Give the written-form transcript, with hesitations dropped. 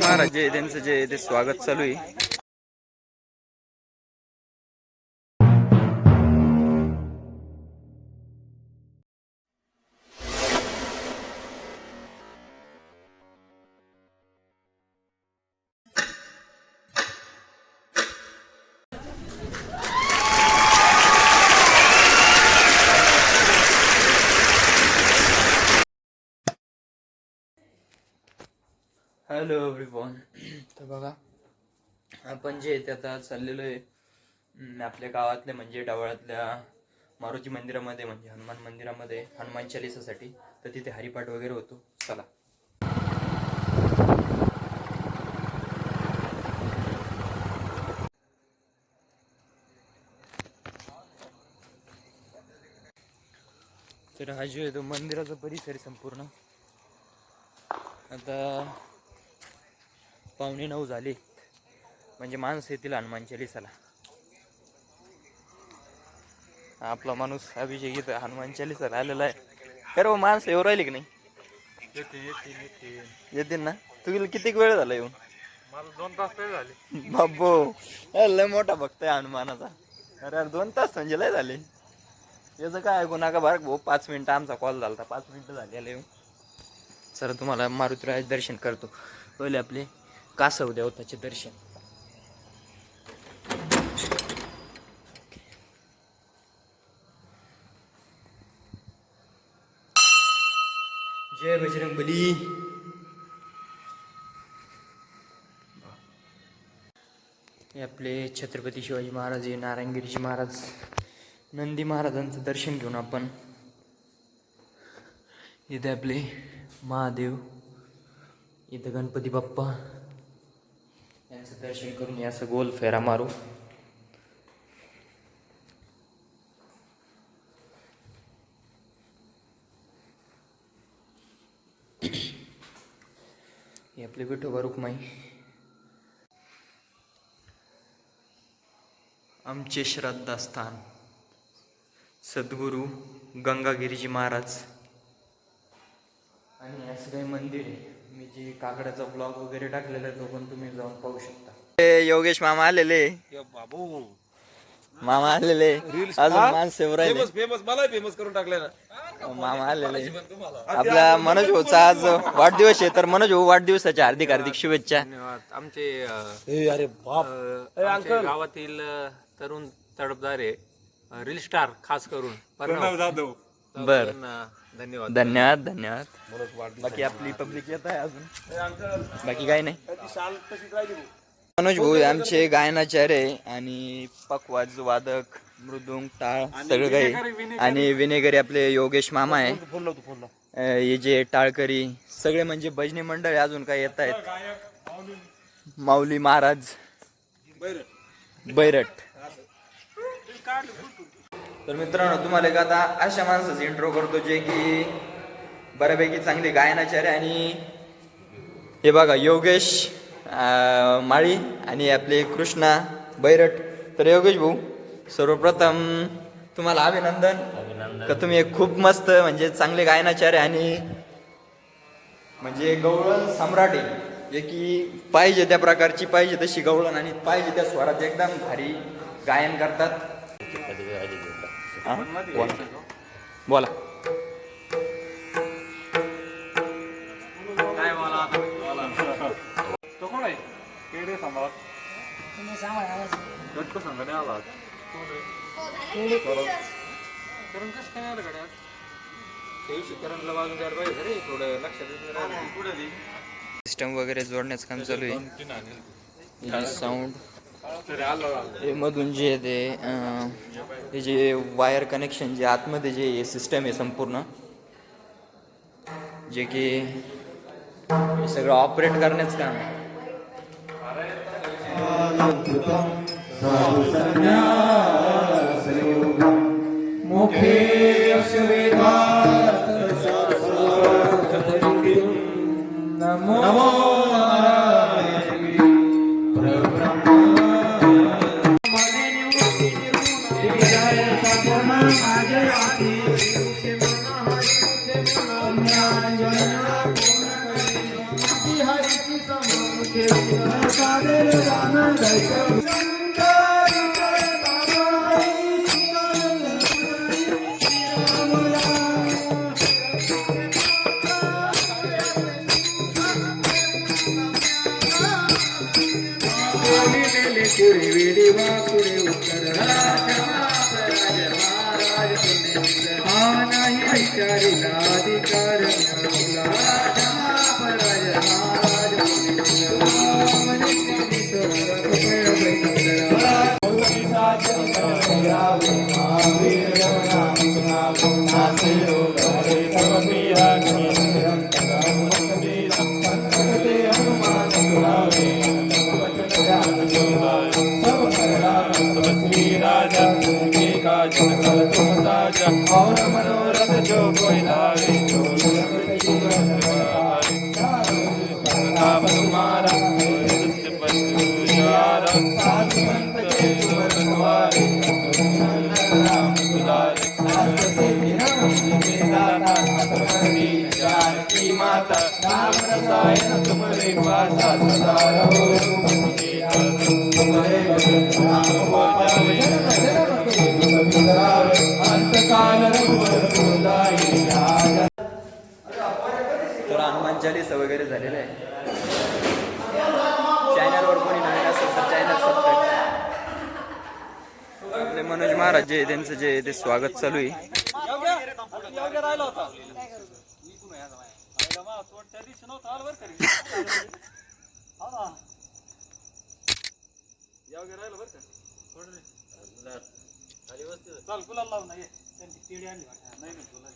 महाराज जे त्यांचं जे ते स्वागत चालू आहे. Hello everyone. तर बघा आपण जे ते आता चाललेलो आहे आपल्या गावातल्या म्हणजे डावळातल्या मारुती मंदिरामध्ये म्हणजे हनुमान मंदिरामध्ये हनुमान चालीसासाठी. तर तिथे हरिपाठ वगैरे होतो. चला. तर हा जो आहे तो मंदिराचा परिसर संपूर्ण. आता 8:45 झाली म्हणजे माणसं येतील हनुमान चालीसाला. आपला माणूस अभिषेक इथं हनुमान चालीसाला आलेला आहे. खरं माणसं येऊ राहिली की नाही? येतील ना. तुला किती वेळ झाला येऊन? मला 2 तास तरी झाले. बाबो लय मोठा भक्त आहे हनुमानाचा. अरे 2 तास म्हणजे लय झाले. याचं काय ऐकू नका बरं भाऊ. 5 मिनिटं आमचा कॉल झाला होता. 5 मिनिटं झालेले येऊन. सर तुम्हाला मारुतीराज दर्शन करतो. पहिले आपले कासव देवताचे दर्शन. जय बजरंगबली. हे आपले छत्रपती शिवाजी महाराज, नारायणगिरीजी महाराज, नंदी महाराजांचं दर्शन घेऊन आपण इथे आपले महादेव, इथं गणपती बाप्पा यांचं दर्शन करून हे असं गोल फेरा मारू. हे आपले विठोबा रुक्माई, आमचे श्रद्धास्थान सद्गुरू गंगागिरीजी महाराज. आणि असं काही मंदिर आहे. मी जे काकड्याचा ब्लॉग वगैरे टाकलेला आहे तो पण तुम्ही जाऊन पाहू शकता. योगेश मामा आलेले. बाबू मामा आलेले. अजून माणसं राहिले. फेमस मला फेमस करून टाकले ना. मामा आलेले. आपला मनोज भाऊचा आज वाढदिवस आहे. तर मनोज भाऊ वाढदिवसाच्या हार्दिक हार्दिक शुभेच्छा. धन्यवाद. आमचे अरे बाप आमच्या गावातील तरुण तडफदार आहे, रील स्टार खास करून प्रणव जाधव. बर धन्यवाद. धन्यवाद धन्यवाद. बाकी आपली पब्लिक येत आहे अजून. बाकी काही नाही. मनोज भाऊ आमचे गायनाचार्य आणि पखवाज वादक मृदुंग टाळ सगळं काही. आणि विनेगरी आपले योगेश मामा आहे. हे जे टाळकरी सगळे म्हणजे भजनी मंडळ अजून काही येत आहेत. माऊली महाराज बैरट. तर मित्रांनो तुम्हाला एक आता अशा माणसाचा इंट्रो करतो जे की बऱ्यापैकी चांगले गायनाचार्य. आणि हे बघा योगेश माळी आणि आपले कृष्णा बैरट. तर योगेश भाऊ सर्वप्रथम तुम्हाला अभिनंदन का तुम्ही एक खूप मस्त म्हणजे चांगले गायनाचार्य आणि म्हणजे गवळण सम्राट आहे. जे की पाहिजे त्या प्रकारची पाहिजे तशी गवळण आणि पाहिजे त्या स्वरात एकदम भारी गायन करतात. बोला. तो कोण आहे? केडे सांभाळ. गट्टू सांगणे आला. करून कसं काय आलं गड्या? करणला वाजून द्यायला पाहिजे रे. थोडं लक्षात सिस्टम वगैरे जोडण्याचं काम चालू आहे. साऊंड हे मधून जे ते जे वायर कनेक्शन जे आतमध्ये जे सिस्टम आहे संपूर्ण जे की हे सगळं ऑपरेट करण्याचं काम आहे. Yeah. और मनोरथ जो कोई लावे तुम्हारा साधु संत के द्वारे जानकी माता राम रसायन तुम्हारे पासा सदा रहो तुम्हारे अंतकाल तर हनुमान चालीसा वगैरे झालेलं आहे. चॅनलवर कोणी नवीन असेल तर चॅनल सबस्क्राईब करा. आपले मनोज महाराज जे आहे, त्यांचं जे आहे ते स्वागत चालू आहे. चल गुलाल लावून ये. त्यांची केळी आणली वाटतं. नाही तुला.